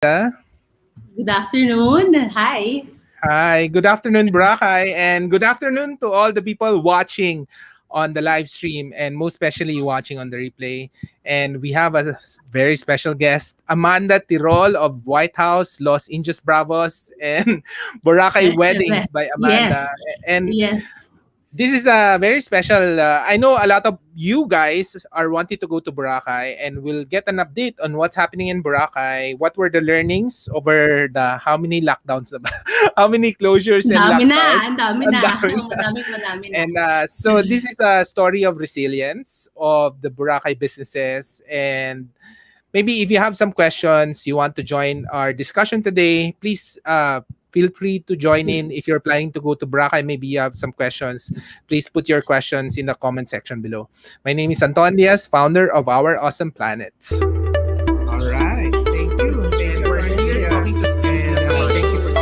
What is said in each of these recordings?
Good afternoon. Hi. Hi, good afternoon, Boracay, and good afternoon to all the people watching on the live stream and most especially watching on the replay. And we have a very special guest, Amanda Tirol of White House, Los Indios Bravos, and Boracay Weddings by Amanda. Yes. And Yes. this is a very special. I know a lot of you guys are wanting to go to Boracay, and we'll get an update on what's happening in Boracay. What were the learnings over the how many lockdowns, na ba? How many closures Ang and dami na. lockdowns? Ang dami Ang na. dami na. Madami na. And so this is a story of resilience of the Boracay businesses. And maybe if you have some questions, you want to join our discussion today, please feel free to join in. If you're planning to go to Boracay, maybe you have some questions, please put your questions in the comment section below. My name is Anton Diaz, founder of Our Awesome Planet. All right. Thank you. And we're here talking to thank you for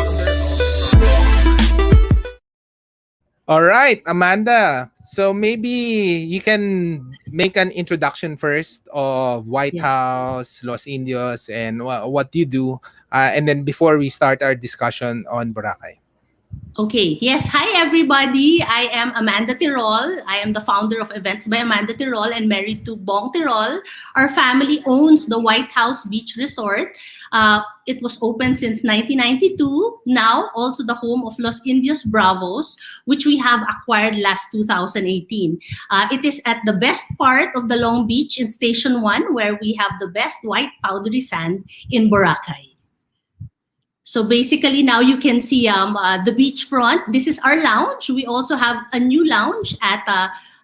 All right, Amanda. So maybe you can make an introduction first of White Yes. House, Los Indios, and what you do. And then before we start our discussion on Boracay. Okay. Yes. Hi, everybody. I am Amanda Tirol. I am the founder of Events by Amanda Tirol and married to Bong Tirol. Our family owns the White House Beach Resort. It was open since 1992. Now, also the home of Los Indios Bravos, which we have acquired last 2018. It is at the best part of the Long Beach in Station 1, where we have the best white powdery sand in Boracay. So basically now you can see the beachfront. This is our lounge. We also have a new lounge at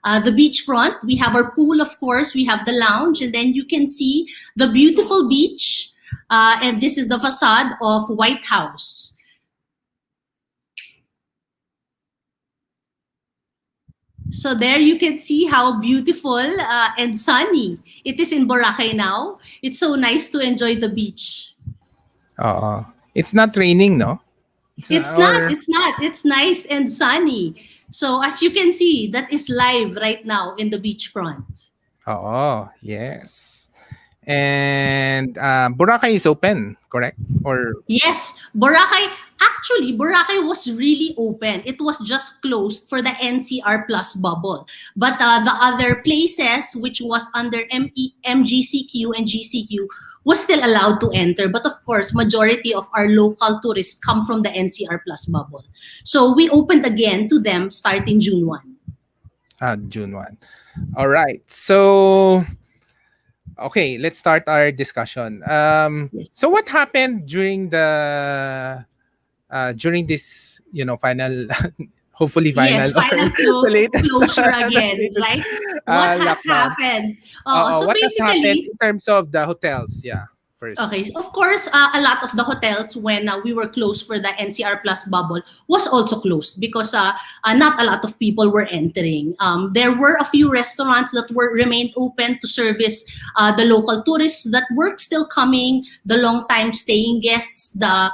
the beachfront. We have our pool, of course. We have the lounge, and then you can see the beautiful beach. And this is the facade of White House. So there you can see how beautiful and sunny it is in Boracay now. It's so nice to enjoy the beach. It's not raining, no? It's not. It's nice and sunny. So as you can see, that is live right now in the beachfront. Oh, yes. And Boracay is open, correct? Or Yes, Boracay. Actually, Boracay was really open. It was just closed for the NCR Plus bubble. But the other places, which was under MGCQ and GCQ, was still allowed to enter. But of course, majority of our local tourists come from the NCR Plus bubble. So we opened again to them starting June 1. June 1. All right. So okay, let's start our discussion. Yes. So what happened during the during this, final, hopefully final, Yes, final the latest closure again, latest, right? What has lockdown. happened? So What has happened basically, in terms of the hotels? Yeah, first. okay, so of course, a lot of the hotels when we were closed for the NCR Plus bubble was also closed because not a lot of people were entering. There were a few restaurants that remained open to service the local tourists that were still coming, the long-time staying guests, the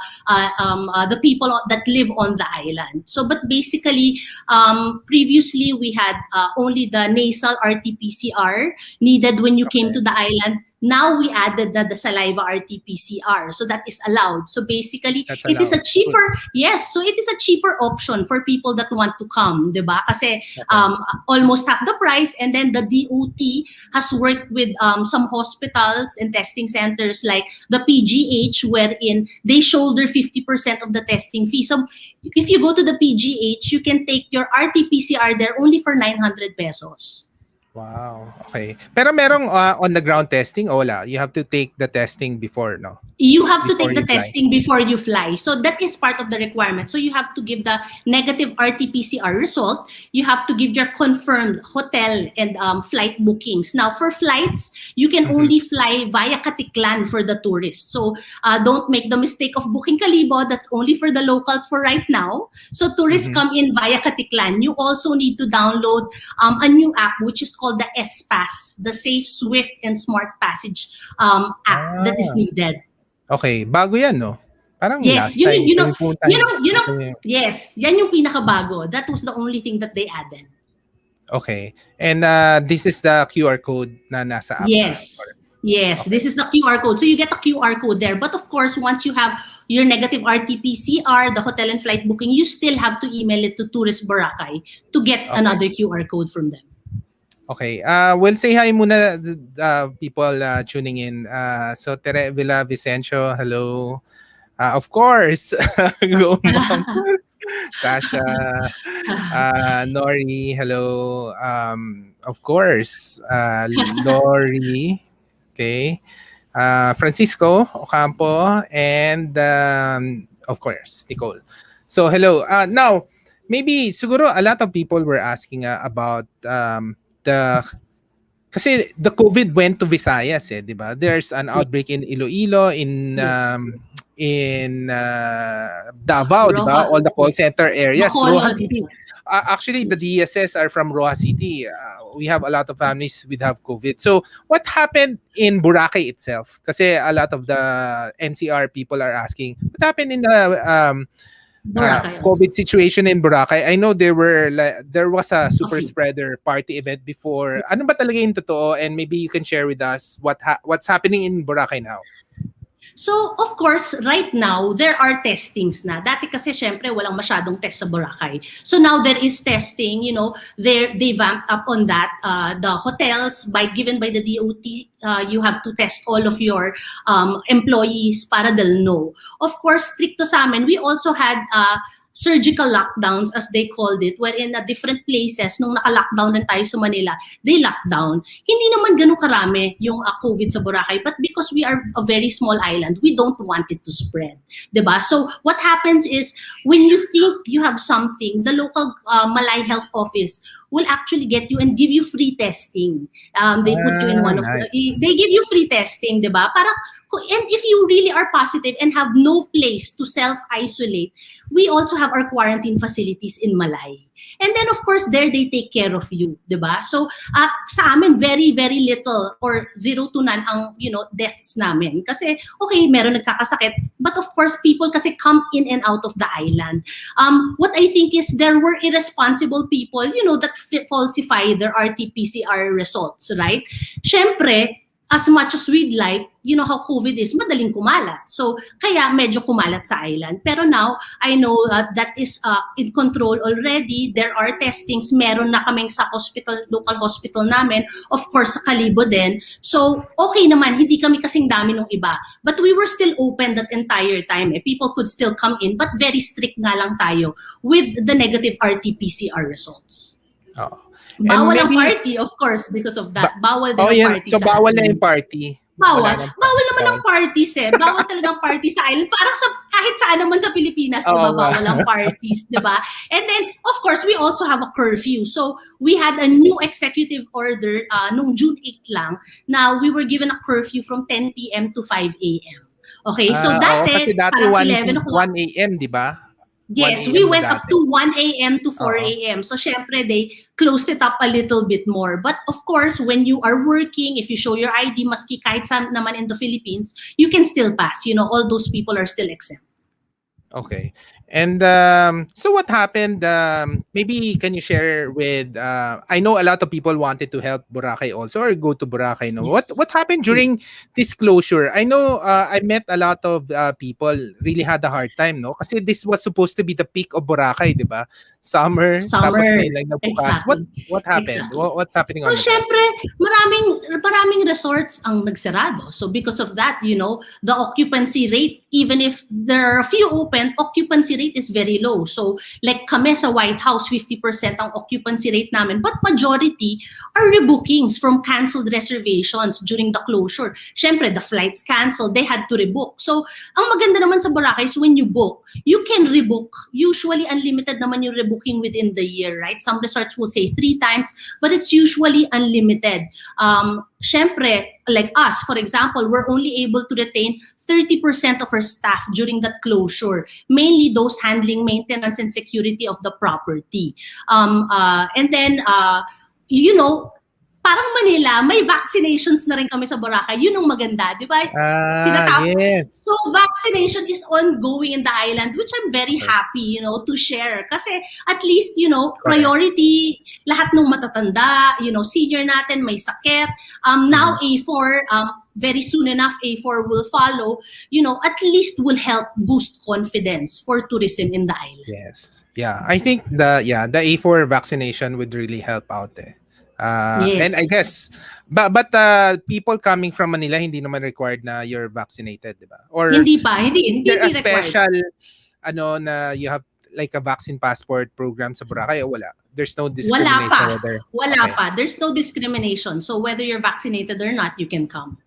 people that live on the island. So, but basically, previously we had only the nasal RT-PCR needed when you came to the island. Now we added the saliva RT-PCR, so that is allowed. So basically, That's it is a allowed. cheaper, yes, so it is a cheaper option for people that want to come, diba? Kasi almost half the price, and then the DOT has worked with some hospitals and testing centers like the PGH, wherein they shoulder 50% of the testing fee. So if you go to the PGH, you can take your RT-PCR there only for 900 pesos. Wow. Okay. Pero merong on the ground testing o wala? You have to take the testing before, no? You have to Before take the you fly. testing before you fly. So that is part of the requirement. So you have to give the negative RT-PCR result. You have to give your confirmed hotel and flight bookings. Now, for flights, you can only fly via Katiklan for the tourists. So don't make the mistake of booking Kalibo. That's only for the locals for right now. So tourists come in via Katiklan. You also need to download a new app, which is called the S-Pass, the Safe, Swift, and Smart Passage app that is needed. Okay, bago yan, no? Parang Yes, last time. yes, yan yung pinakabago. That was the only thing that they added. Okay. And this is the QR code na nasa app. Yes. Yes, Okay. this is the QR code. So you get a QR code there. But of course, once you have your negative RT-PCR, the hotel and flight booking, you still have to email it to Tourist Boracay to get Okay. another QR code from them. Okay. We'll say hi muna people tuning in. So Tere Villa Vicencio, hello. Of course. Go Mom. Sasha. Nori, hello. Of course. Lori. Okay. Francisco Ocampo and of course Nicole. So hello. Now maybe siguro a lot of people were asking about the kasi the COVID went to Visayas 'di ba? There's an outbreak in Iloilo, Yes. in Davao 'di ba? All the call Yes. center areas, Rojas Bacolod as City. well. Actually the Yes. DSS are from Rojas City. We have a lot of families with have COVID. So what happened in Boracay itself? Kasi a lot of the NCR people are asking, what happened in the Boracay also. COVID situation in Boracay? I know there was a A super few. spreader party event before. Ano ba talaga yung totoo? And maybe you can share with us what's happening in Boracay now. So, of course, right now, there are testings na. Dati kasi, syempre, walang masyadong test sa Boracay. So now there is testing, they vamped up on that. The hotels, given by the DOT, you have to test all of your employees para they'll know. Of course, stricto sa amin, we also had surgical lockdowns, as they called it, wherein at different places, nung naka-lockdown na tayo sa Manila, they locked down. Hindi naman ganun karami yung COVID sa Boracay, but because we are a very small island, we don't want it to spread. Diba? So what happens is, when you think you have something, the local Malay Health Office will actually get you and give you free testing. They put you in one of Nice. they give you free testing, diba? And if you really are positive and have no place to self-isolate, we also have our quarantine facilities in Malay. And then, of course, there they take care of you, diba? So, sa amin, very, very little or 0 to none ang, deaths namin. Kasi, okay, meron nagkakasakit. But of course, people kasi come in and out of the island. What I think is there were irresponsible people, that falsify their RT-PCR results, right? Syempre, as much as we'd like, how COVID is, madaling kumalat. So, kaya medyo kumalat sa island. Pero now, I know that is in control already. There are testings. Meron na kaming sa local hospital namin. Of course, sa Kalibo din. So, okay naman. Hindi kami kasing dami nung iba. But we were still open that entire time. People could still come in. But very strict nga lang tayo with the negative RT-PCR results. Oh. Bawal ang party, of course, because of that. Bawal din ang party so sa bawal island. na yung party. Bawal naman ang parties Bawal talagang party sa island. Parang kahit saan naman sa Pilipinas, di ba? Bawal ang parties, di ba? And then, of course, we also have a curfew. So, we had a new executive order nung June 8 lang na we were given a curfew from 10 p.m. to 5 a.m. Okay, so kasi dati parang 1 a.m., di ba? Yes, we went up to 1 a.m. to 4 a.m. So, syempre, they closed it up a little bit more. But, of course, when you are working, if you show your ID, maski kahit saan naman in the Philippines, you can still pass. All those people are still exempt. Okay. And so what happened? Maybe can you share with? I know a lot of people wanted to help Boracay also or go to Boracay. No, Yes. what happened during this closure? I know I met a lot of people really had a hard time. No, kasi this was supposed to be the peak of Boracay, di ba? Summer. Tapos ngayon lang nabukas. Exactly. What happened? Exactly. What's happening on? So, syempre, maraming resorts ang nagsarado. So, because of that, the occupancy rate, even if there are a few open, occupancy rate is very low. So, like kami sa White House, 50% ang occupancy rate namin. But majority are rebookings from canceled reservations during the closure. Syempre, the flights canceled, they had to rebook. So, ang maganda naman sa Boracay is when you book, you can rebook. Usually, unlimited naman yung rebooking within the year, right? Some resorts will say 3 times, but it's usually unlimited. Syempre, like us, for example, we're only able to retain 30% of our staff during that closure, mainly those handling maintenance and security of the property. And then, parang Manila, may vaccinations na rin kami sa Boracay. Yun ang maganda, di ba? Yes. So, vaccination is ongoing in the island, which I'm very happy, to share. Kasi at least, priority, lahat ng matatanda, senior natin, may sakit. Now, A4, very soon enough A4 will follow, at least will help boost confidence for tourism in the island. Yes. Yeah. I think the A4 vaccination would really help out eh. And I Yes. guess but people coming from Manila hindi naman required na you're vaccinated, di ba? Or Hindi pa, hindi there a required. special na you have like a vaccine passport program sa Boracay o wala? There's no discrimination whether. Wala Okay. pa. There's no discrimination. So whether you're vaccinated or not, you can come.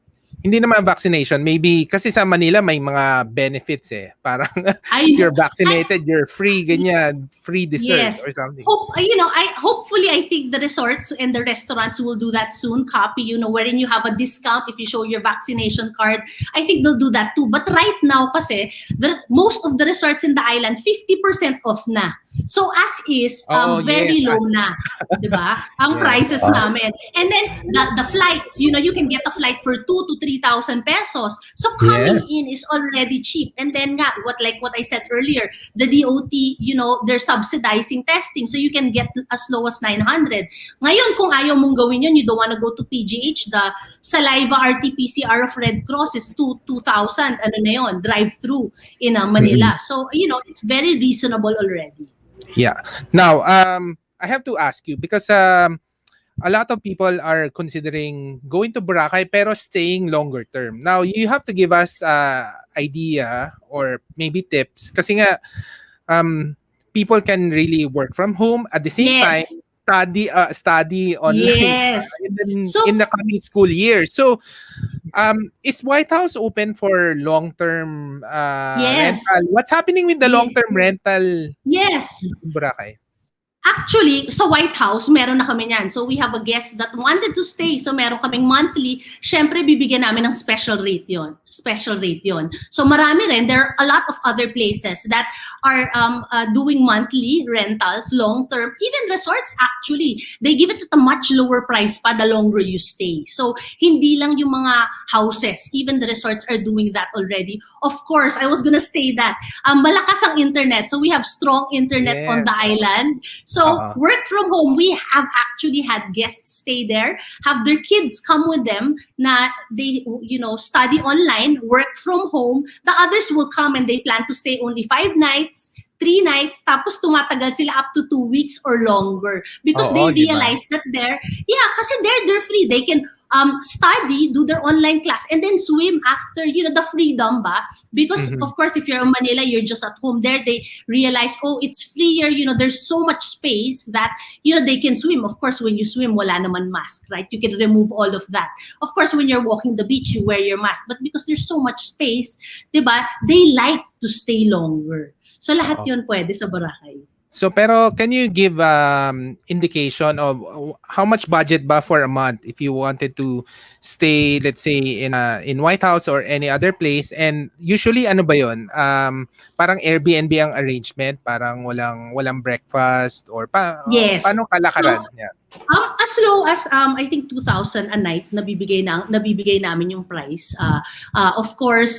Hindi naman vaccination. Maybe kasi sa Manila may mga benefits eh. Parang if you're vaccinated, you're free, ganyan. Free dessert Yes. or something. Hopefully I think the resorts and the restaurants will do that soon. Copy, wherein you have a discount if you show your vaccination card. I think they'll do that too. But right now kasi, most of the resorts in the island, 50% off na. So as is, very yes. low na, 'di ba? Ang Yes. prices namin. And then the flights, you can get a flight for 2,000 to 3,000 pesos. So coming in is already cheap. And then nga, what I said earlier, the DOT, they're subsidizing testing, so you can get as low as 900. Ngayon, kung ayaw mong gawin yun, you don't want to go to PGH, the saliva RT-PCR of Red Cross is 2,000, drive-through in Manila. So, it's very reasonable already. Yeah. Now, I have to ask you because a lot of people are considering going to Boracay pero staying longer term. Now, you have to give us idea or maybe tips kasi nga people can really work from home at the same time study online in the coming school year. So, is White House open for long-term rental? What's happening with the long-term rental in Boracay? Actually, sa White House, meron na kami niyan. So we have a guest that wanted to stay. So meron kaming monthly. Syempre, bibigyan namin ng special rate yon. So marami rin. There are a lot of other places that are doing monthly rentals, long-term. Even resorts, actually, they give it at a much lower price pa the longer you stay. So hindi lang yung mga houses. Even the resorts are doing that already. Of course, I was gonna say that. Malakas ang internet. So we have strong internet on the island. So work from home, we have actually had guests stay there, have their kids come with them na they, study online, work from home. The others will come and they plan to stay only 5 nights, 3 nights, tapos tumatagal sila up to 2 weeks or longer because they realize that kasi they're free. They can study, do their online class, and then swim after, the freedom ba? Because, of course, if you're in Manila, you're just at home there, they realize, it's freer, there's so much space that, they can swim. Of course, when you swim, wala naman mask, right? You can remove all of that. Of course, when you're walking the beach, you wear your mask. But because there's so much space, diba, they like to stay longer. So, lahat yun pwede sa Boracay. So, pero can you give indication of how much budget ba for a month if you wanted to stay, let's say, in White House or any other place? And usually, ano ba yun? Parang Airbnb ang arrangement? Parang walang breakfast? Or paano kalakaran? So, as low as I think 2,000 a night nabibigay namin yung price. Of course,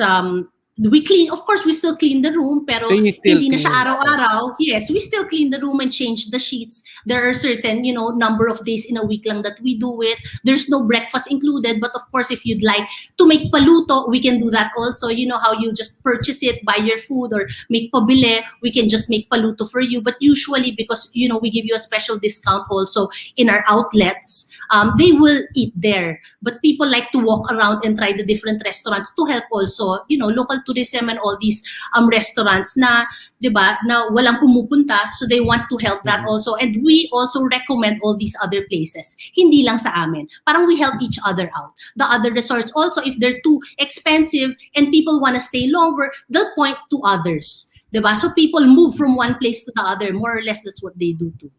we still clean the room, pero so hindi na siya araw-araw. Yes, we still clean the room and change the sheets. There are certain, number of days in a week lang that we do it. There's no breakfast included, but of course, if you'd like to make paluto, we can do that also. You know how you just purchase it, buy your food, or make pabile, we can just make paluto for you. But usually, because, we give you a special discount also in our outlets, they will eat there. But people like to walk around and try the different restaurants to help also, local tourism and all these restaurants na, 'di ba, na walang pumupunta, so they want to help that also. And we also recommend all these other places. Hindi lang sa amin. Parang we help each other out. The other resorts also, if they're too expensive and people want to stay longer, they'll point to others. 'Di ba? So people move from one place to the other. More or less that's what they do too.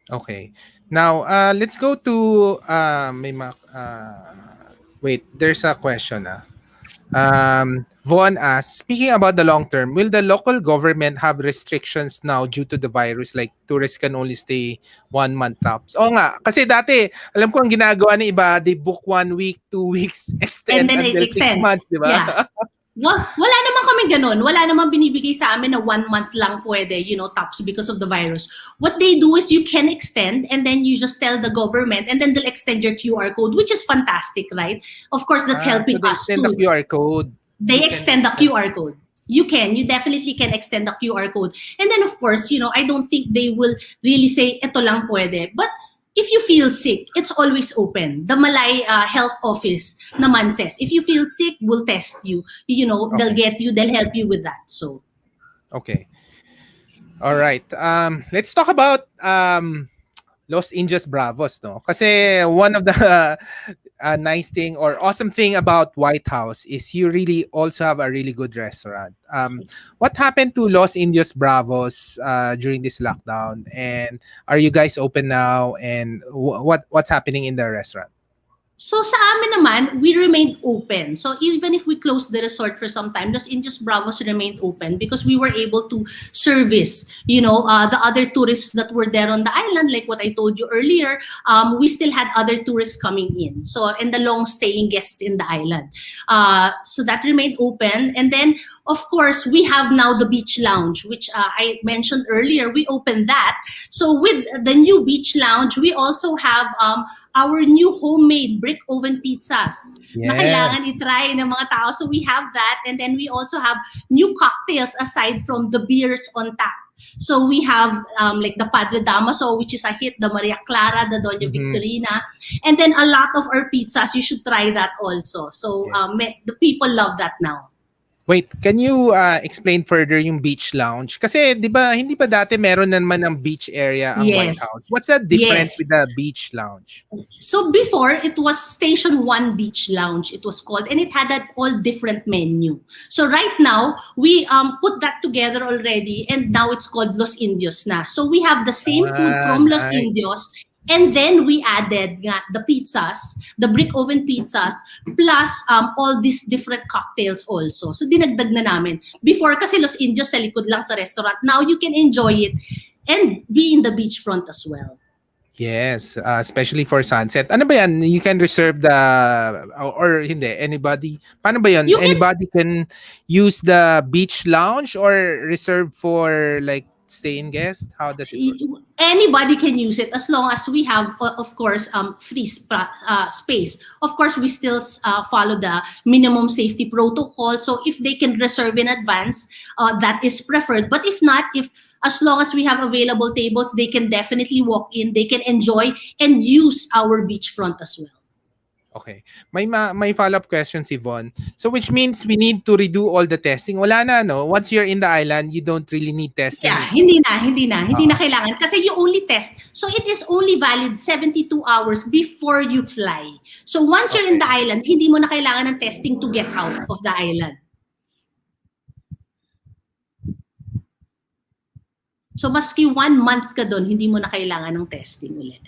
Okay. Now, let's go to wait, there's a question. Von asks, speaking about the long term, will the local government have restrictions now due to the virus? Like tourists can only stay 1 month tops. Oo nga, kasi dati, alam ko ang ginagawa ng iba, they book 1 week, 2 weeks, extend until 6 months, di ba? Yeah. Wala naman kami ganun. Wala naman binibigay sa amin na 1 month lang pwede, tops because of the virus. What they do is you can extend and then you just tell the government and then they'll extend your QR code, which is fantastic, right? Of course, that's So helping they us extend the too. QR code. They You can extend the extend. QR code. You definitely can extend the QR code. And then of course, I don't think they will really say, ito lang pwede. But if you feel sick, it's always open. The Malay Health Office naman says, if you feel sick, we'll test you. They'll Okay. get you, they'll help you with that. So, Okay. All right. Let's talk about Los Indios Bravos, no? Kasi one of the nice thing or awesome thing about White House is you really also have a really good restaurant. What happened to Los Indios Bravos during this lockdown? And are you guys open now? And what's happening in the restaurant? So sa amin naman, we remained open. So even if we closed the resort for some time, Los Indios Bravos remained open because we were able to service, the other tourists that were there on the island. Like what I told you earlier, we still had other tourists coming in. So and the long staying guests in the island. So that remained open. And then of course, we have now the beach lounge, which I mentioned earlier. We opened that. So with the new beach lounge, we also have our new homemade brick oven pizzas na Yes. kailangan itry ng mga tao. So we have that. And then we also have new cocktails aside from the beers on tap. So we have like the Padre Damaso, which is a hit, the Maria Clara, the Doña Victorina, and then a lot of our pizzas. You should try that also. So Yes. the people love that now. Wait, can you explain further yung beach lounge? Kasi 'di ba hindi ba dati meron na naman ng beach area ang White Yes. House? What's the difference Yes. with the beach lounge? So before, it was Station 1 Beach Lounge, it was called, and it had an all different menu. So right now, we put that together already, and now it's called Los Indios na. So we have the same food from Los Nice. Indios, and then we added the pizzas, the brick oven pizzas, plus all these different cocktails also. So dinagdag na namin. Before kasi Los Indios sa likod lang sa restaurant. Now you can enjoy it and be in the beachfront as well. Yes, especially for sunset. Ano ba yan? You can reserve the or hindi anybody. Paano ba yan? You can Anybody can use the beach lounge or reserve for like stay-in guest? How does it work? Anybody can use it as long as we have, of course, free space. Of course, we still follow the minimum safety protocol. So if they can reserve in advance, that is preferred. But if not, if as long as we have available tables, they can definitely walk in. They can enjoy and use our beachfront as well. Okay. May follow-up question si Von. So which means we need to redo all the testing. Wala na, no? Once you're in the island, you don't really need testing. Yeah, hindi na kailangan kasi you only test. So it is only valid 72 hours before you fly. So once you're in the island, hindi mo na kailangan ng testing to get out of the island. So maski 1 month ka doon, hindi mo na kailangan ng testing ulit.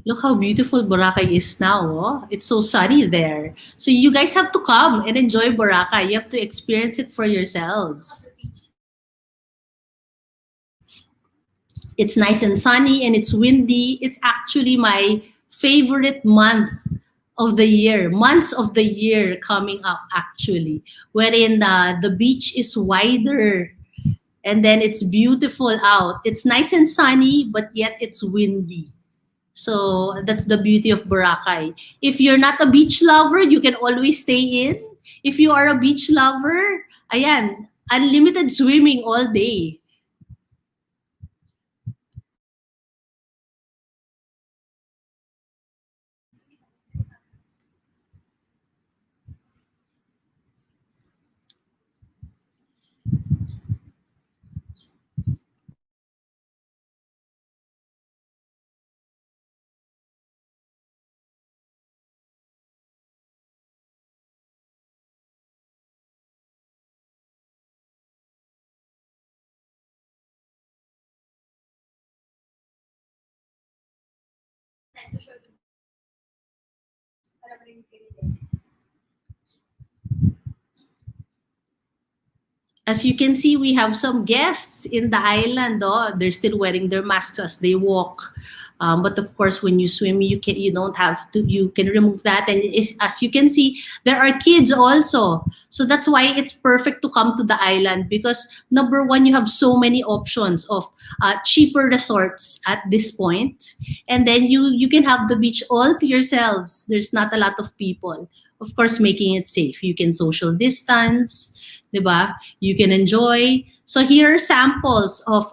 Look how beautiful Boracay is now. Oh? It's so sunny there. So you guys have to come and enjoy Boracay. You have to experience it for yourselves. It's nice and sunny and it's windy. It's actually my favorite month of the year, months of the year coming up actually, wherein the beach is wider and then it's beautiful out. It's nice and sunny, but yet it's windy. So that's the beauty of Boracay. If you're not a beach lover, you can always stay in. If you are a beach lover, ayan, unlimited swimming all day. As you can see, we have some guests in the island. Oh, they're still wearing their masks as they walk. But of course, when you swim, you don't have to. You can remove that, and as you can see, there are kids also. So that's why it's perfect to come to the island because number one, you have so many options of cheaper resorts at this point, and then you can have the beach all to yourselves. There's not a lot of people. Of course, making it safe. You can social distance, diba? You can enjoy. So here are samples of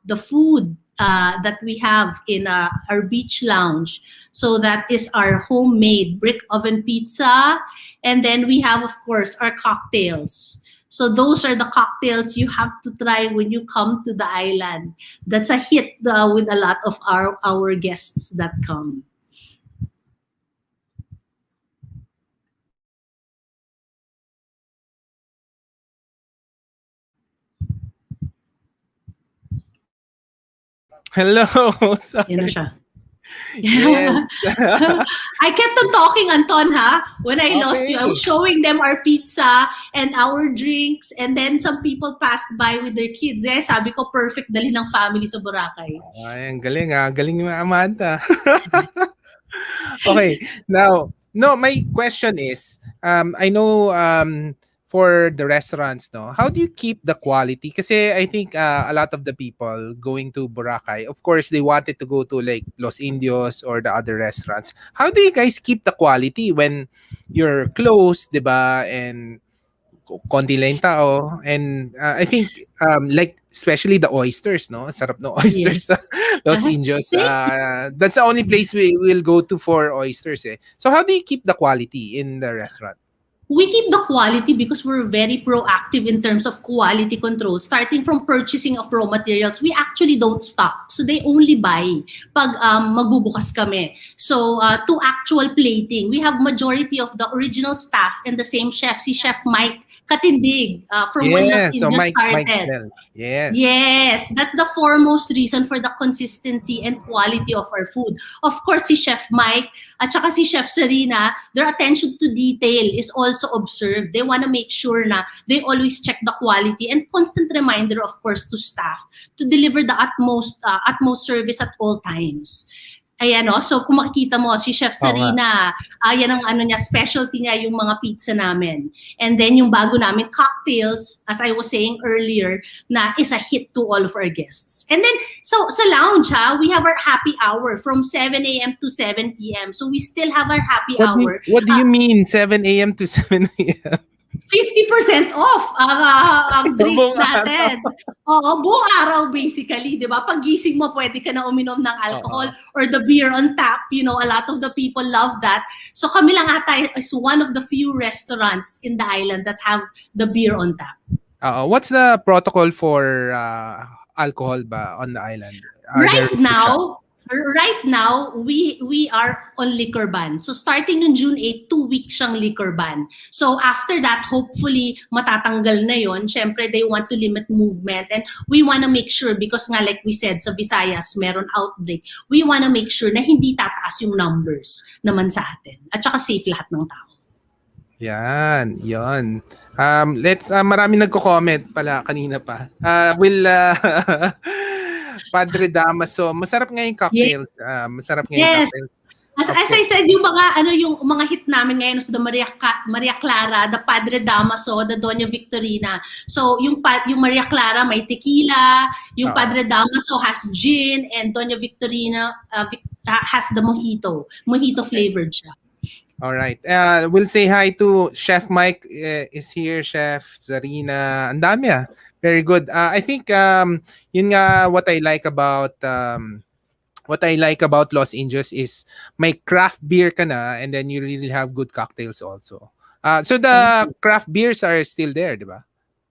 the food that we have in our beach lounge. So that is our homemade brick oven pizza. And then we have, of course, our cocktails. So those are the cocktails you have to try when you come to the island. That's a hit with a lot of our guests that come. Hello. Yan na Sorry. siya. Yes. I kept on talking, Anton, ha? When I lost you, I Okay. was showing them our pizza and our drinks, and then some people passed by with their kids. Eh, sabi ko, perfect dali ng family sa Boracay. Ay, ang galing ah. Galing ni Amanda. Okay. Now, no, my question is, I know for the restaurants, no, how do you keep the quality? Kasi I think a lot of the people going to Boracay, of course, they wanted to go to like Los Indios or the other restaurants. How do you guys keep the quality when you're close, di ba? And konti lang yung tao. And I think like especially the oysters, no? Sarap no Yes. oysters sa Los Indios. Thank That's the only place we will go to for oysters eh. So how do you keep the quality in the restaurant? We keep the quality because we're very proactive in terms of quality control. Starting from purchasing of raw materials, we actually don't stock. So they only buy pag magbubukas kami. So to actual plating, we have majority of the original staff and the same chef, si Chef Mike Katindig from when Los Yes, so Indios Mike started. Snell. Yes. Yes, that's the foremost reason for the consistency and quality of our food. Of course, si Chef Mike at saka si Chef Sarina, their attention to detail is also observed. They want to make sure na they always check the quality and constant reminder, of course, to staff to deliver the utmost service at all times. Ayan, no? So kung makikita mo, si Chef Oo nga. Sarina, yan ang ano niya, specialty niya yung mga pizza namin. And then yung bago namin, cocktails, as I was saying earlier, na is a hit to all of our guests. And then, so sa lounge, we have our happy hour from 7 a.m. to 7 p.m. So we still have our happy hour. What do you mean 7 a.m. to 7 a.m.? 50% off ang drinks Buong natin. Oo, buong araw basically, di ba? Pag gising mo, pwede ka na uminom ng alcohol or the beer on tap. You know, a lot of the people love that. So kami lang ata is one of the few restaurants in the island that have the beer on tap. What's the protocol for alcohol ba on the island? Are there Right now, we are on liquor ban. So starting on June 8, 2 weeks siyang liquor ban. So after that, hopefully matatanggal na yon. Syempre, they want to limit movement and we want to make sure because nga like we said sa Visayas, meron outbreak. We want to make sure na hindi tataas yung numbers naman sa atin. At saka safe lahat ng tao. Yan, yon. Let's marami nagko-comment pala kanina pa. Padre Damaso, masarap nga yung cocktails. Masarap nga yung cocktails. As Of I course. said, yung mga hit namin ngayon is the Maria Clara, the Padre Damaso, the Doña Victorina. So yung Maria Clara may tequila, yung Oo. Padre Damaso has gin, and Doña Victorina has the mojito. Mojito flavored siya. All right. We'll say hi to Chef Mike is here, Chef Sarina. Ang dami ah. Very good. I think yun nga what I like about Los Indios is may craft beer ka na and then you really have good cocktails also. So Thank the you. craft beers are still there, di ba?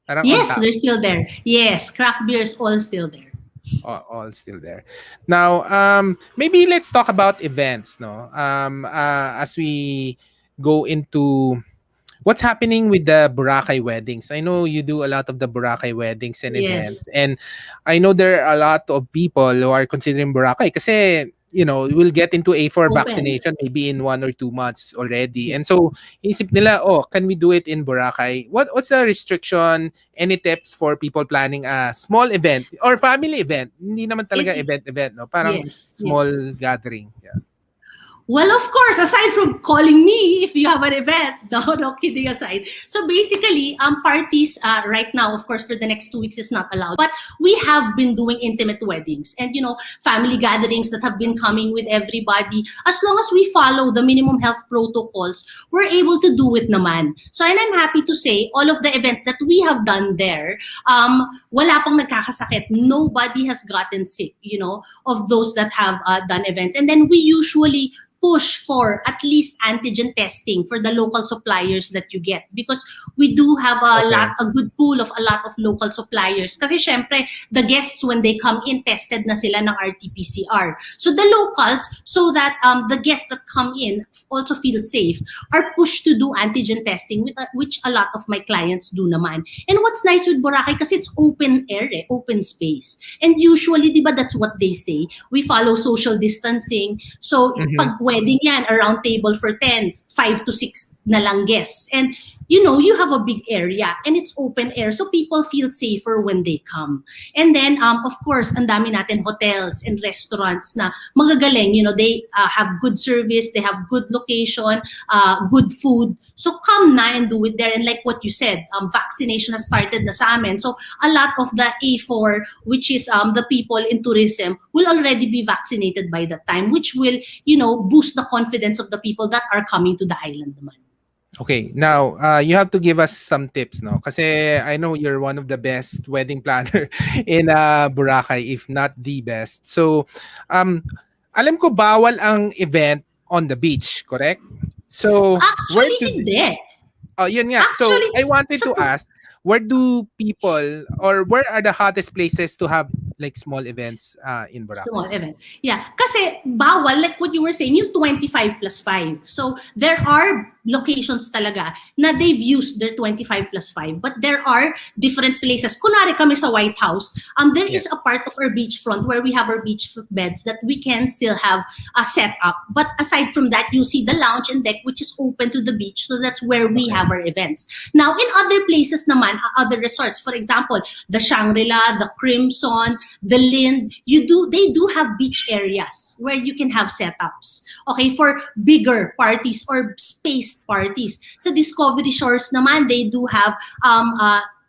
Parang on Yes, tap. they're still there. Yes, craft beer is all still there. All still there. Now, maybe let's talk about events, no? As we go into what's happening with the Boracay weddings. I know you do a lot of the Boracay weddings and Yes. events, and I know there are a lot of people who are considering Boracay kasi we'll get into A4 Open. vaccination maybe in 1 or 2 months already. And Yes. so, isip nila, can we do it in Boracay? What's the restriction? Any tips for people planning a small event or family event? Hindi naman talaga It, event, no? Parang yes, small yes. gathering. Yeah. Well, of course, aside from calling me if you have an event, no kidding aside. So basically, parties right now, of course, for the next 2 weeks is not allowed. But we have been doing intimate weddings and, family gatherings that have been coming with everybody. As long as we follow the minimum health protocols, we're able to do it naman. So, and I'm happy to say, all of the events that we have done there, wala pang nagkakasakit. Nobody has gotten sick, of those that have done events. And then we usually push for at least antigen testing for the local suppliers that you get because we do have a good pool of a lot of local suppliers kasi syempre the guests when they come in tested na sila ng RT-PCR. So the locals, so that the guests that come in also feel safe, are pushed to do antigen testing which a lot of my clients do naman. And what's nice with Boracay kasi it's open air, open space. And usually, di ba, that's what they say. We follow social distancing. So pag wedding yan, a round table for 10, 5 to 6 na lang guests. And you have a big area and it's open air so people feel safer when they come. And then, of course, ang dami natin hotels and restaurants na magagaling, they have good service, they have good location, good food. So come na and do it there. And like what you said, vaccination has started na sa amin. So a lot of the A4, which is the people in tourism, will already be vaccinated by that time, which will, boost the confidence of the people that are coming to the island naman. Okay, now you have to give us some tips, no? Kasi I know you're one of the best wedding planner in Boracay, if not the best. So, alam ko bawal ang event on the beach, correct? So, Actually, hindi. Oh, yun nga. Actually, so I wanted to ask, where do people or where are the hottest places to have like small events in Boracay? Small event. Yeah. Kasi bawal, like what you were saying, yung 25+5. So there are locations talaga na they've used their 25+5. But there are different places. Kunwari kami sa White House, there is a part of our beachfront where we have our beach beds that we can still have a setup. But aside from that, you see the lounge and deck which is open to the beach. So that's where we have our events. Now, in other places naman, other resorts, for example, the Shangri-La, the Crimson, the Lind, they do have beach areas where you can have setups. Okay, for bigger parties or spaced parties. Sa Discovery Shores naman, they do have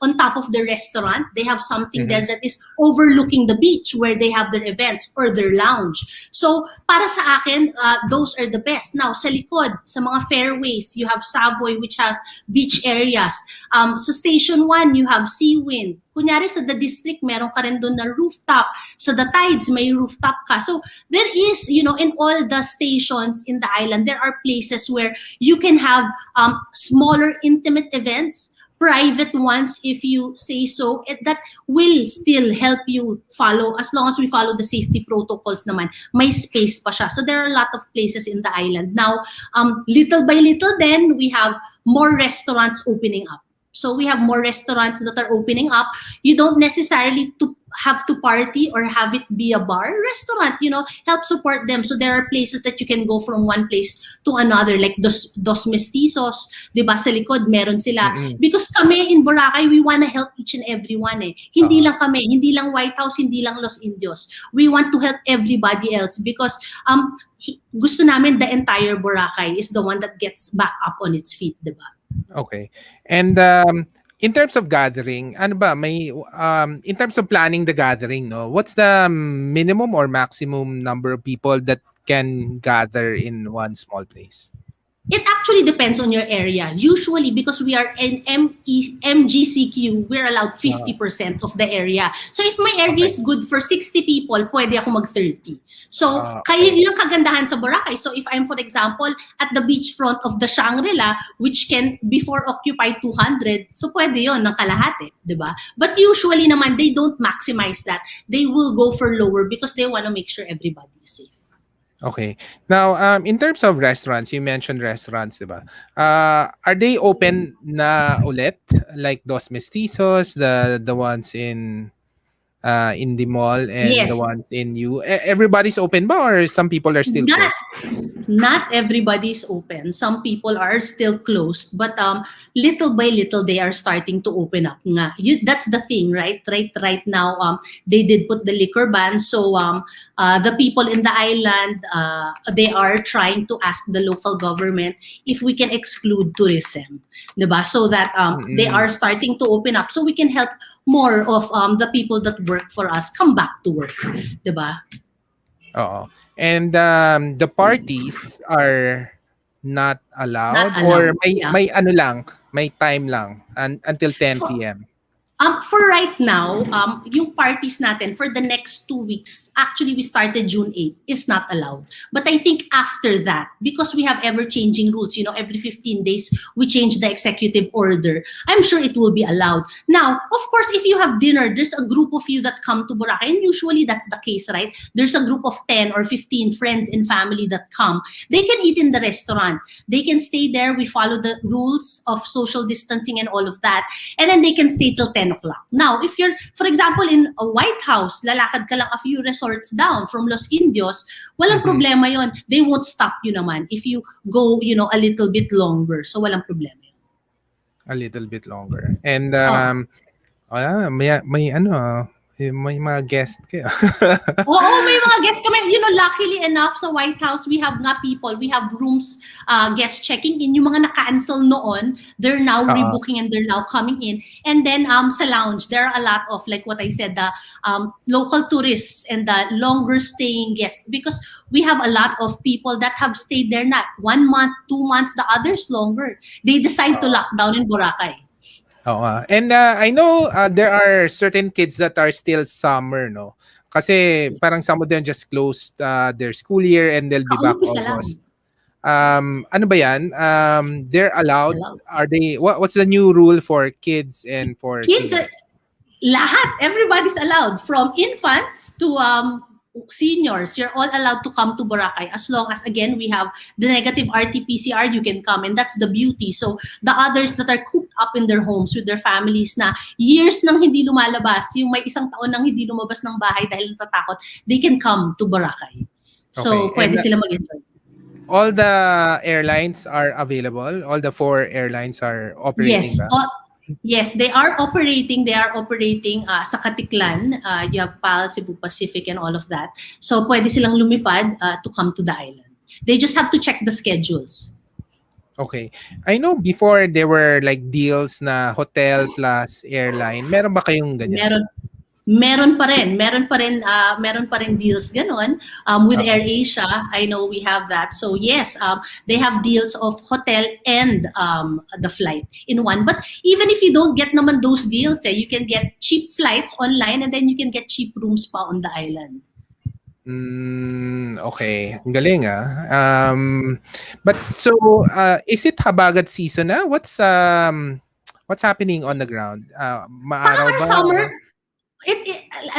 on top of the restaurant, they have something there that is overlooking the beach where they have their events or their lounge. So, para sa akin, those are the best. Now, sa likod, sa mga fairways, you have Savoy which has beach areas. Sa Station 1, you have Seawind. Kunyari sa The District, meron ka rin doon na rooftop. Sa The Tides, may rooftop ka. So, there is, in all the stations in the island, there are places where you can have smaller, intimate events, private ones, if you say so, that will still help you follow, as long as we follow the safety protocols naman, may space pa siya. So there are a lot of places in the island. Now, little by little then, we have more restaurants opening up. So we have more restaurants that are opening up. You don't necessarily have to party or have it be a bar, restaurant, help support them. So there are places that you can go from one place to another, like Dos Mestizos, di ba, sa likod, meron sila. Mm-mm. Because kami in Boracay, we wanna help each and everyone eh. Hindi Oo. lang kami, hindi lang White House, hindi lang Los Indios. We want to help everybody else because gusto namin the entire Boracay is the one that gets back up on its feet, di ba? Okay. And in terms of gathering, ano ba may in terms of planning the gathering, no? What's the minimum or maximum number of people that can gather in one small place? It actually depends on your area. Usually, because we are in MGCQ, we're allowed 50% of the area. So if my area is good for 60 people, pwede ako mag-30. So, kaya yun ang kagandahan sa Boracay. So if I'm, for example, at the beachfront of the Shangri-La, which can before occupy 200, so pwede yun ng kalahati, di ba? But usually naman, they don't maximize that. They will go for lower because they want to make sure everybody is safe. Okay. Now, in terms of restaurants, you mentioned restaurants, diba? Are they open na ulit? Like Dos Mestizos, the ones in the mall and Yes. the ones in you? Everybody's open ba or some people are still closed? Not everybody is open. Some people are still closed, but little by little they are starting to open up. Nga. That's the thing, right? Right now, they did put the liquor ban, so the people in the island, they are trying to ask the local government if we can exclude tourism, diba? So that they are starting to open up, so we can help more of the people that work for us come back to work, diba? Oo. And the parties are not allowed, Not allowed, or yeah. may ano lang, may time lang until 10 p.m. For right now, yung parties natin for the next 2 weeks, actually we started June 8, is not allowed. But I think after that, because we have ever-changing rules, every 15 days we change the executive order, I'm sure it will be allowed. Now, of course, if you have dinner, there's a group of you that come to Boracay, and usually that's the case, right? There's a group of 10 or 15 friends and family that come. They can eat in the restaurant. They can stay there. We follow the rules of social distancing and all of that. And then they can stay till 10 o'clock. Now, if you're, for example, in a White House, lalakad ka lang a few resorts down from Los Indios, walang problema yon. They won't stop you naman if you go, a little bit longer. So, walang problema yun. A little bit longer. And may mga guest kayo. Oo, may mga guests kami. Luckily enough sa White House, we have nga people. We have rooms, guest checking in. Yung mga naka-cancel noon, they're now rebooking and they're now coming in. And then sa lounge, there are a lot of, like what I said, the local tourists and the longer staying guests. Because we have a lot of people that have stayed there not 1 month, 2 months, the others longer. They decide to lock down in Boracay. And I know there are certain kids that are still summer, no? Kasi parang some of them just closed their school year and they'll be back August. Ano ba yan? They're allowed. Are they? What's the new rule for kids and for kids? Lahat. Everybody's allowed. From infants to seniors, you're all allowed to come to Boracay as long as, again, we have the negative RT-PCR, you can come, and that's the beauty. So the others that are cooped up in their homes with their families na years nang hindi lumalabas, yung may isang taon nang hindi lumabas ng bahay dahil natatakot, they can come to Boracay. So pwede sila mag-enjoy. All the airlines are available? All the 4 airlines are operating? Yes, they are operating. They are operating sa Katiklan. You have PAL, Cebu Pacific, and all of that. So, pwede silang lumipad to come to the island. They just have to check the schedules. Okay. I know before there were like deals na hotel plus airline. Meron ba kayong ganyan? Meron pa rin deals ganon with AirAsia. I know we have that. So yes, they have deals of hotel and the flight in one. But even if you don't get naman those deals, you can get cheap flights online and then you can get cheap rooms pa on the island. Okay. Ang galing but so is it habagat season na? What's happening on the ground? Maaraw ba? Summer.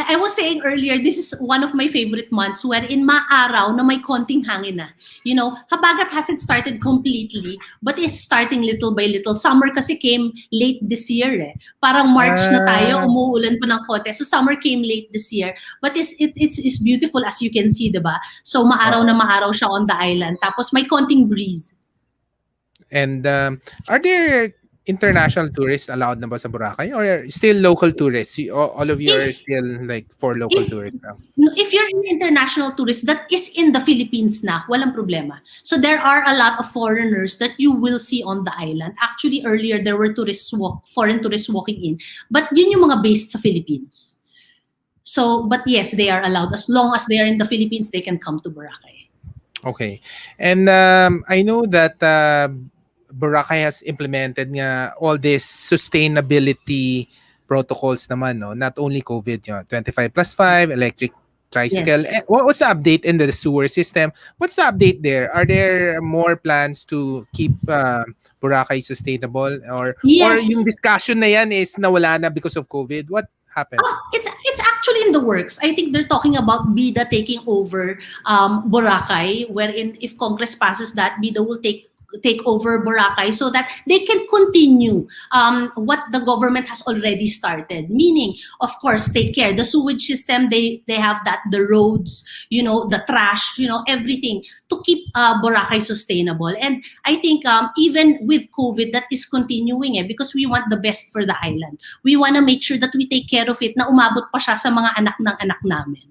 I was saying earlier, this is one of my favorite months wherein maaraw na may konting hangin na. You know, Habagat hasn't started completely, but is starting little by little. Summer kasi came late this year eh. Parang March na tayo, Ah, umuulan pa ng konti. So summer came late this year. But it's beautiful as you can see, diba? So maaraw na oo. maaraw siya on the island. Tapos may konting breeze. And are there international tourists allowed na ba sa Boracay or still local tourists? All of you are If still like for local if tourists now. no, if you're an international tourist that is in the Philippines na, walang problema. So there are a lot of foreigners that you will see on the island. Actually, earlier there were foreign tourists walking in. But yun yung mga based sa Philippines. So, but yes, they are allowed. As long as they are in the Philippines, they can come to Boracay. Okay. And I know that Boracay has implemented nga all this sustainability protocols naman, no? Not only COVID, 25+5, electric tricycle. Yes. What's the update in the sewer system? What's the update there? Are there more plans to keep Boracay sustainable? Or yung Yes. discussion na yan is nawala na because of COVID? What happened? It's actually in the works. I think they're talking about BIDA taking over Boracay, wherein if Congress passes that, BIDA will take over Boracay so that they can continue what the government has already started. Meaning, of course, take care. The sewage system, they have that, the roads, the trash, everything to keep Boracay sustainable. And I think even with COVID, that is continuing because we want the best for the island. We want to make sure that we take care of it na umabot pa siya sa mga anak ng anak namin.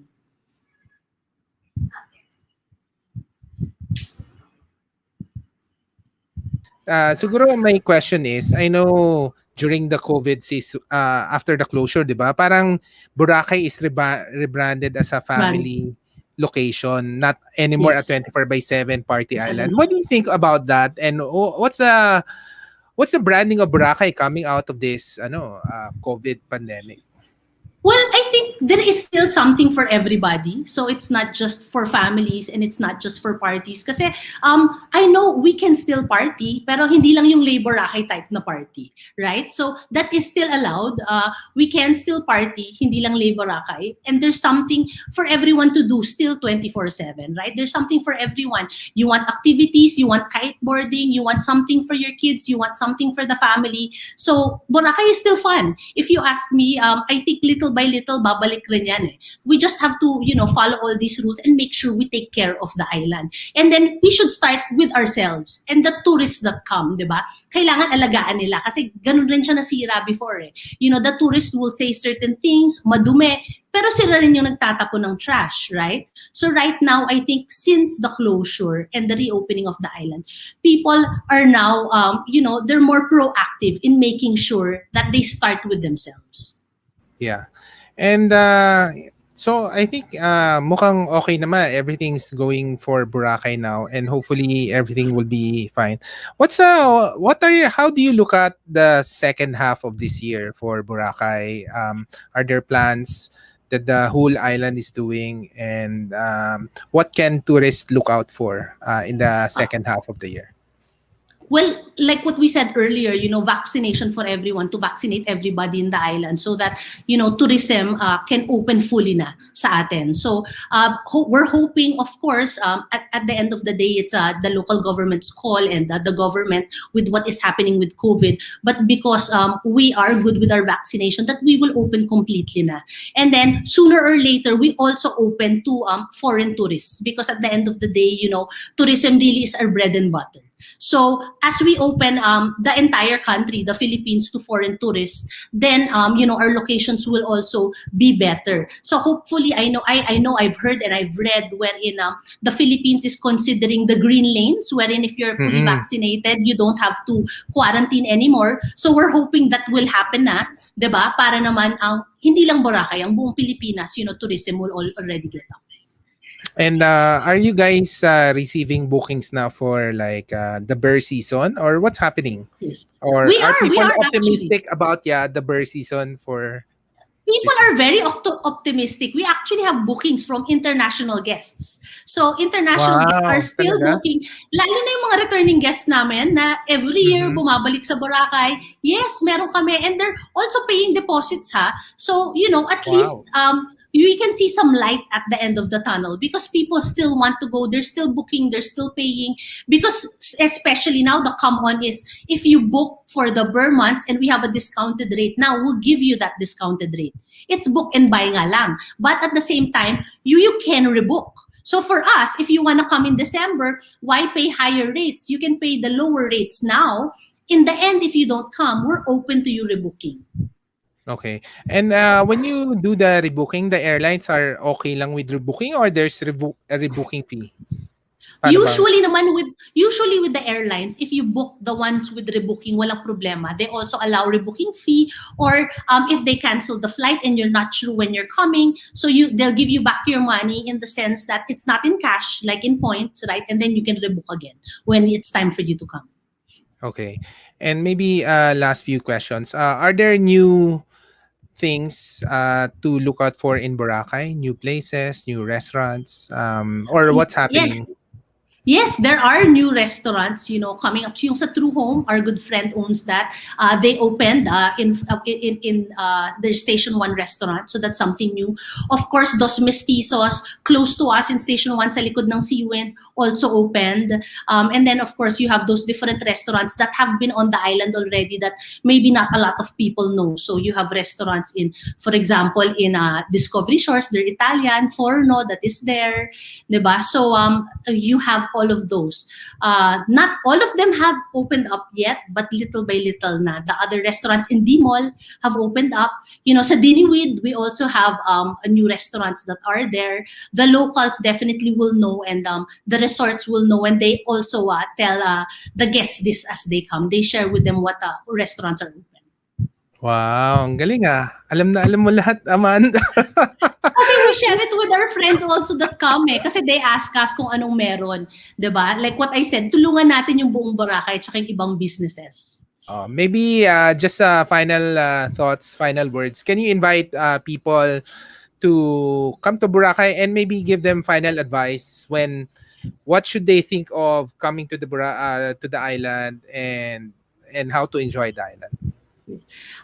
Siguro my question is, I know during the COVID season, after the closure, di ba? Parang Boracay is rebranded as a family location, not anymore a Yes. 24/7 party island. What do you think about that? And what's the branding of Boracay coming out of this COVID pandemic? Well, I think there is still something for everybody. So it's not just for families and it's not just for parties. Kasi I know we can still party, pero hindi lang yung labor Boracay type na party, right? So that is still allowed. We can still party, hindi lang labor Boracay. And there's something for everyone to do still 24/7, right? There's something for everyone. You want activities, you want kiteboarding, you want something for your kids, you want something for the family. So Boracay is still fun. If you ask me, I think little by little, babalik rin yan eh. We just have to, follow all these rules and make sure we take care of the island. And then, we should start with ourselves and the tourists that come, di ba? Kailangan alagaan nila kasi ganun rin siya nasira before eh. The tourists will say certain things, madumi, pero sila rin yung nagtatapon ng trash, right? So right now, I think since the closure and the reopening of the island, people are now, they're more proactive in making sure that they start with themselves. Yeah. And so I think mukhang okay naman. Everything's going for Boracay now and hopefully everything will be fine. How do you look at the second half of this year for Boracay? Are there plans that the whole island is doing, and what can tourists look out for in the second half of the year? Well, like what we said earlier, vaccination for everyone, to vaccinate everybody in the island so that, tourism can open fully na sa atin. So we're hoping, of course, at the end of the day, it's the local government's call and the government with what is happening with COVID. But because we are good with our vaccination, that we will open completely na. And then sooner or later, we also open to foreign tourists because at the end of the day, tourism really is our bread and butter. So as we open the entire country, the Philippines, to foreign tourists, then our locations will also be better. So hopefully, I know I've heard and I've read wherein the Philippines is considering the green lanes, wherein if you're fully vaccinated, you don't have to quarantine anymore. So we're hoping that will happen na, 'di ba? Para naman hindi lang Boracay, ang buong Pilipinas, tourism will already get up. And are you guys receiving bookings now for like the bear season, or what's happening? Yes. Or We are are people actually. optimistic about the bear season for? People are very optimistic. We actually have bookings from international guests. So international guests are Wow, still talaga? booking. Lalo na yung mga returning guests namin na every year Mhm. bumabalik sa Boracay. Yes, meron kami. And they're also paying deposits, ha? So, at least Wow. we can see some light at the end of the tunnel because people still want to go. They're still booking. They're still paying. Because especially now, the come on is if you book for the Burr months and we have a discounted rate, now we'll give you that discounted rate. It's book and buy nga lang. But at the same time, you can rebook. So for us, if you want to come in December, why pay higher rates? You can pay the lower rates now. In the end, if you don't come, we're open to you rebooking. Okay. And when you do the rebooking, the airlines are okay lang with rebooking or there's a rebooking fee? Paano ba? Usually with the airlines, if you book the ones with rebooking, walang problema. They also allow rebooking fee, or if they cancel the flight and you're not sure when you're coming, so they'll give you back your money in the sense that it's not in cash, like in points, right? And then you can rebook again when it's time for you to come. Okay. And maybe last few questions. Are there new things to look out for in Boracay? New places, new restaurants, or what's Yes. happening? Yes, there are new restaurants, coming up. Yung sa True Home, our good friend owns that. They opened in their Station 1 restaurant, so that's something new. Of course, Dos Mestizos, close to us in Station 1 sa likod ng Seawind, also opened. And then, of course, you have those different restaurants that have been on the island already that maybe not a lot of people know. So you have restaurants for example, in Discovery Shores, they're Italian, Forno, that is there. Diba? So you have all of those. Not all of them have opened up yet, but little by little na. The other restaurants in D-Mall have opened up. Sa Diniwid, we also have new restaurants that are there. The locals definitely will know, and the resorts will know, and they also tell the guests this as they come. They share with them what restaurants are open. Wow, ang galing ah. Alam na alam mo lahat, Amanda. Kasi we share it with our friends also that come Kasi they ask us kung anong meron. Diba? Like what I said, tulungan natin yung buong Boracay at yung ibang businesses. Maybe just final thoughts, final words. Can you invite people to come to Boracay and maybe give them final advice what should they think of coming to to the island and how to enjoy the island?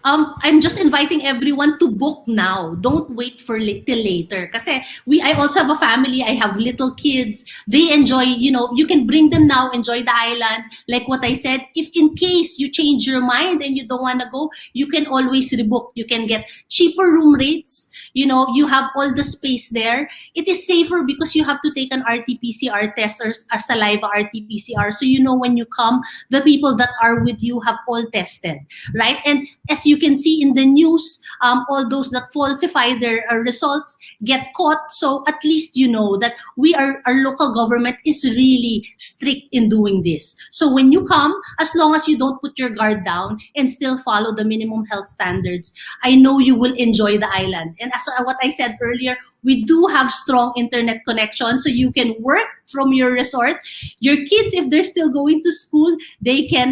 I'm just inviting everyone to book now. Don't wait for till later. Kasi I also have a family. I have little kids. They enjoy, you can bring them now, enjoy the island. Like what I said, if in case you change your mind and you don't want to go, you can always rebook. You can get cheaper room rates. You have all the space there. It is safer because you have to take an RT-PCR test or a saliva RT-PCR. So when you come, the people that are with you have all tested, right? And as you can see in the news, all those that falsify their results get caught. So at least you know that our local government is really strict in doing this. So when you come, as long as you don't put your guard down and still follow the minimum health standards, I know you will enjoy the island. And as what I said earlier, we do have strong internet connection, so you can work from your resort. Your kids, if they're still going to school, they can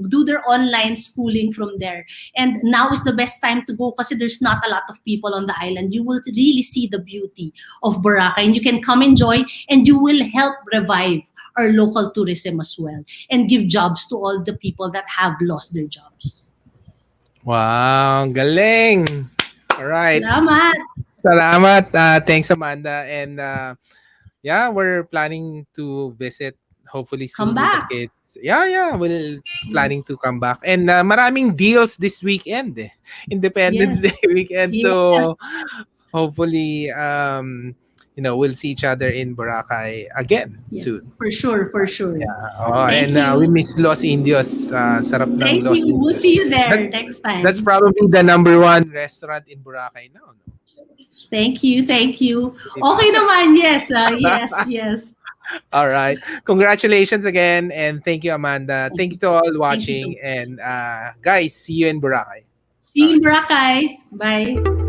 do their online schooling from there. And now is the best time to go because there's not a lot of people on the island. You will really see the beauty of Boracay, and you can come enjoy, and you will help revive our local tourism as well and give jobs to all the people that have lost their jobs. Wow, galing! All right. Salamat. Thanks, Amanda. And yeah, we're planning to visit hopefully soon Come back. with the kids. Yeah, we're planning to come back. And maraming deals this weekend. Independence Day weekend. Yes. So hopefully we'll see each other in Boracay again soon. For sure. Yeah. And we miss Los Indios. Sarap ng Thank Los you. Indios. We'll see you there next time. That's probably the #1 restaurant in Boracay now. No? Thank you. Okay naman. Yes. Yes. All right. Congratulations again. And thank you, Amanda. Thank you to all watching. You. And guys, see you in Boracay. See you in Boracay. Bye.